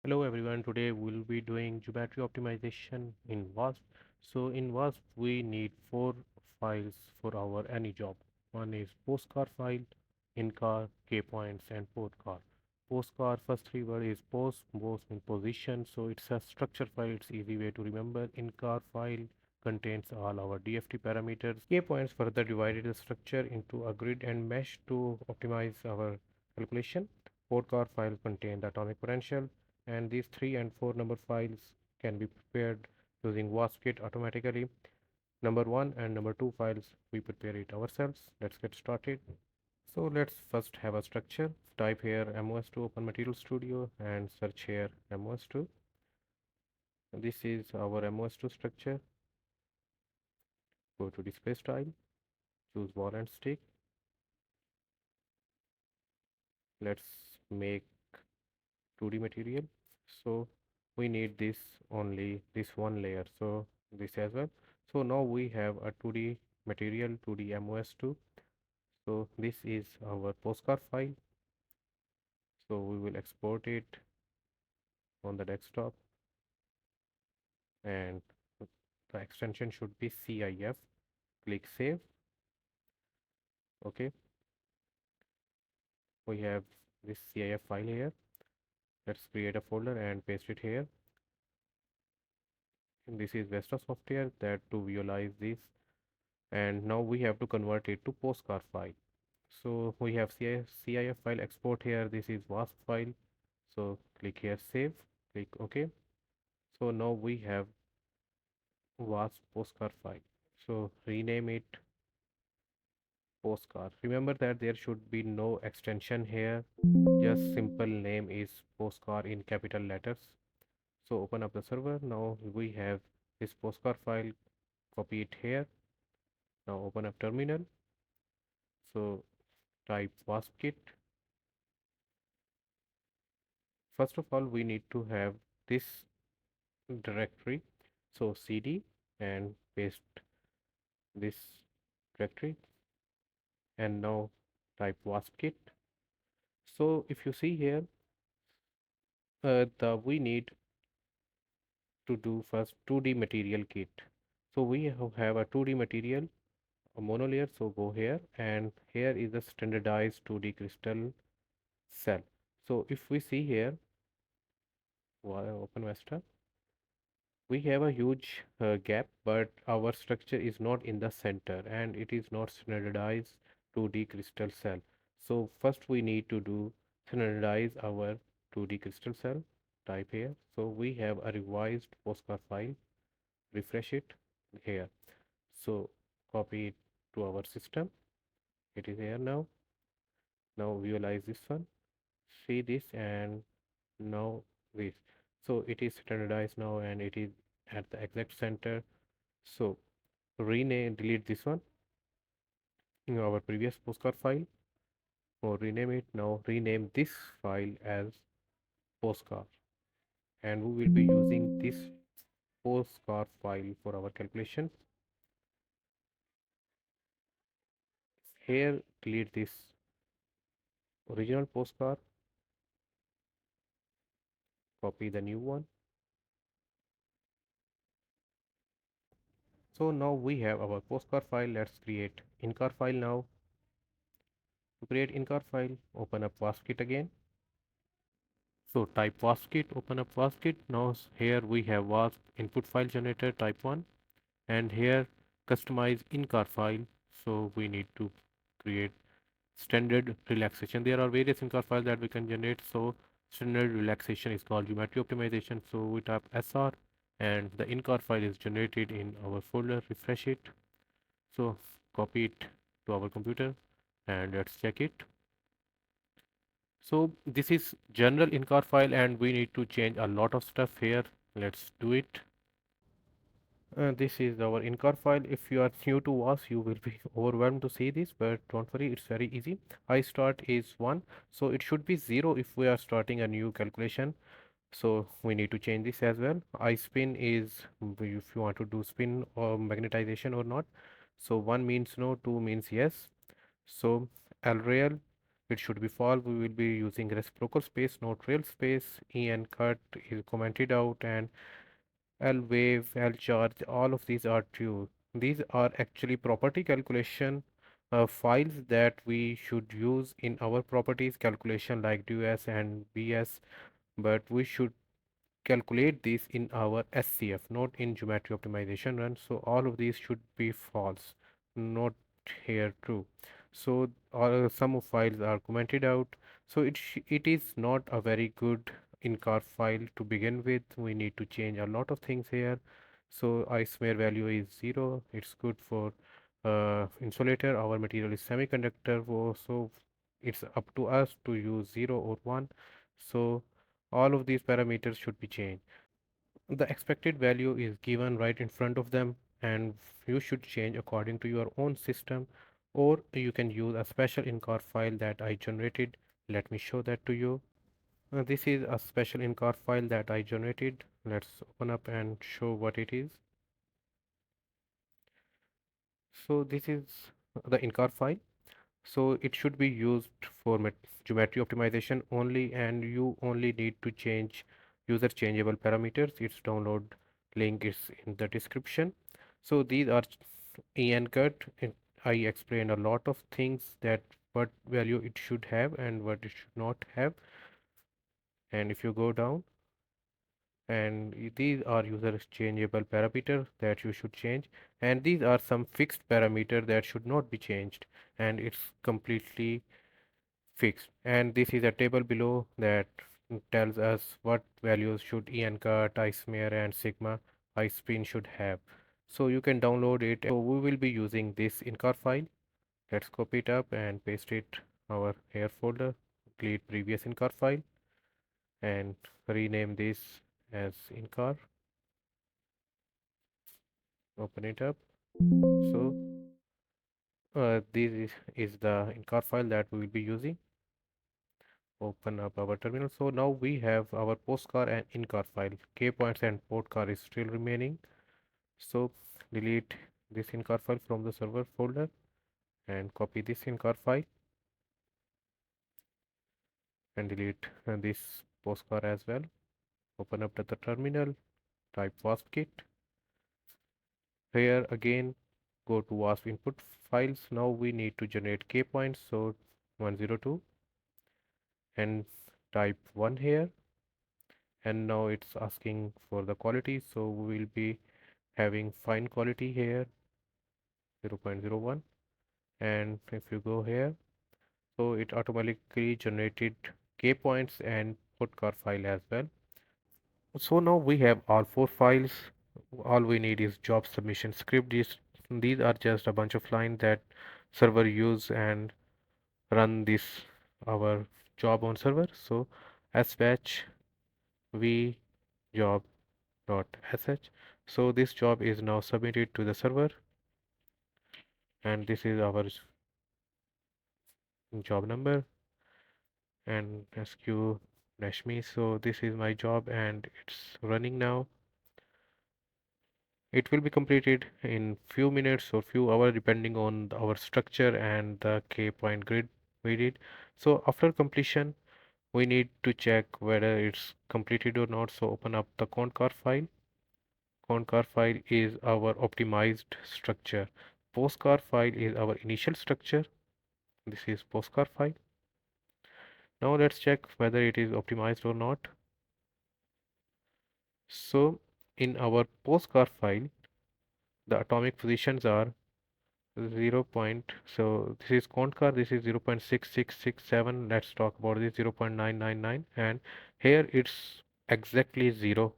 Hello everyone, today we'll be doing geometry optimization in VASP. So in VASP we need four files for our any job. One is POSCAR file, INCAR, KPOINTs and POTCAR. POSCAR first three word is post in position, so it's a structure file, it's easy way to remember. INCAR file contains all our DFT parameters. KPOINTs further divided the structure into a grid and mesh to optimize our calculation. POTCAR file contain the atomic potential, and these 3 and 4 number files can be prepared using VASP automatically. Number 1 and number 2 files we prepare it ourselves. Let's get started. So let's first have a structure. Type here MOS2, open Material Studio and search here MOS2. This is our MOS2 structure. Go to display style, choose ball and stick. Let's make 2D material. So we need this only this one layer, so this as well. So now we have a 2D material, 2D MOS2. So this is our POSCAR file, so we will export it on the desktop, and the extension should be CIF. Click save. Okay, we have this CIF file here. Let's create a folder and paste it here. And this is Vesta software that to visualize this, and now we have to convert it to POSCAR file. So we have CIF file export here. This is VASP file. So click here save, click OK. So now we have VASP POSCAR file. So rename it POSCAR. Remember that there should be no extension here. Just simple name is POSCAR in capital letters. So open up the server. Now we have this POSCAR file. Copy it here. Now open up terminal. So type VASP. First of all, we need to have this directory, so cd and paste this directory, and now type wasp. So if you see here, the we need to do first 2D material kit. So we have a 2D material, a monolayer. So go here, and here is the standardized 2D crystal cell. So if we see here, open Vesta, we have a huge gap, but our structure is not in the center and it is not standardized 2D crystal cell. So first we need to do standardize our 2D crystal cell. Type here. So we have a revised POSCAR file. Refresh it here. So copy it to our system. It is here now. Now visualize this one. See this, and now this. So it is standardized now and it is at the exact center. So rename, delete this one in our previous POSCAR file, or rename it. Now rename this file as POSCAR, and we will be using this POSCAR file for our calculation. Here delete this original POSCAR, copy the new one. So now we have our POSCAR file. Let's create INCAR file now. To create INCAR file, open up VASP again. So type VASP, open up VASP. Now here we have VASP input file generator type 1, and here customize INCAR file. So we need to create standard relaxation. There are various INCAR files that we can generate. So standard relaxation is called geometry optimization. So we type SR, and the INCAR file is generated in our folder. Refresh it. So copy it to our computer and let's check it. So this is general INCAR file and we need to change a lot of stuff here. Let's do it. This is our INCAR file. If you are new to us, you will be overwhelmed to see this, but don't worry, it's very easy. I start is 1, so it should be 0 if we are starting a new calculation. So we need to change this as well. I spin is if you want to do spin or magnetization or not. So 1 means no, 2 means yes. So L real it should be false. We will be using reciprocal space, not real space. En cut is commented out, and L wave, L charge, all of these are true. These are actually property calculation files that we should use in our properties calculation like DUS and BS, but we should calculate this in our SCF, not in geometry optimization run. So all of these should be false, not here true. So some of files are commented out. So it is not a very good in-car file to begin with. We need to change a lot of things here. So I smear value is 0. It's good for insulator. Our material is semiconductor. So it's up to us to use 0 or 1. So all of these parameters should be changed. The expected value is given right in front of them, and you should change according to your own system, or you can use a special in-car file that I generated. Let me show that to you. This is a special in-car file that I generated. Let's open up and show what it is. So this is the in-car file. So it should be used for geometry optimization only, and you only need to change user changeable parameters. Its download link is in the description. So these are ENCAR. I explained a lot of things, that what value it should have and what it should not have. And if you go down, and these are user changeable parameters that you should change, and these are some fixed parameter that should not be changed, and it's completely fixed. And this is a table below that tells us what values should ENCAR, smear and sigma iSpin should have. So you can download it. So we will be using this INCAR file. Let's copy it up and paste it our here folder. Delete previous INCAR file and rename this as INCAR. Open it up. So this is the INCAR file that we will be using. Open up our terminal. So now we have our POSCAR and INCAR file. KPOINTS and POTCAR is still remaining. So delete this INCAR file from the server folder and copy this INCAR file and delete this POSCAR as well. Open up the terminal, type VASP kit. Here again go to VASP input files. Now we need to generate K points. So 102 and type 1 here, and now it's asking for the quality. So we will be having fine quality here 0.01, and if you go here, so it automatically generated K points and POTCAR file as well. So now we have all 4 files. All we need is job submission script. These are just a bunch of lines that server use and run this our job on server. So sbatch v job dot sh. So this job is now submitted to the server, and this is our job number and sq-me. So this is my job and it's running now. It will be completed in few minutes or few hours depending on our structure and the K point grid we did. So after completion, we need to check whether it's completed or not. So open up the CONTCAR file. CONTCAR file is our optimized structure. POSCAR file is our initial structure. This is POSCAR file. Now let's check whether it is optimized or not. So in our POSCAR file, the atomic positions are 0. So this is CONTCAR, this is 0.6667. Let's talk about this 0.999, and here it's exactly 0,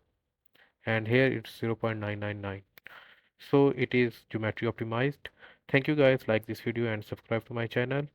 and here it's 0.999. So it is geometry optimized. Thank you guys, like this video and subscribe to my channel.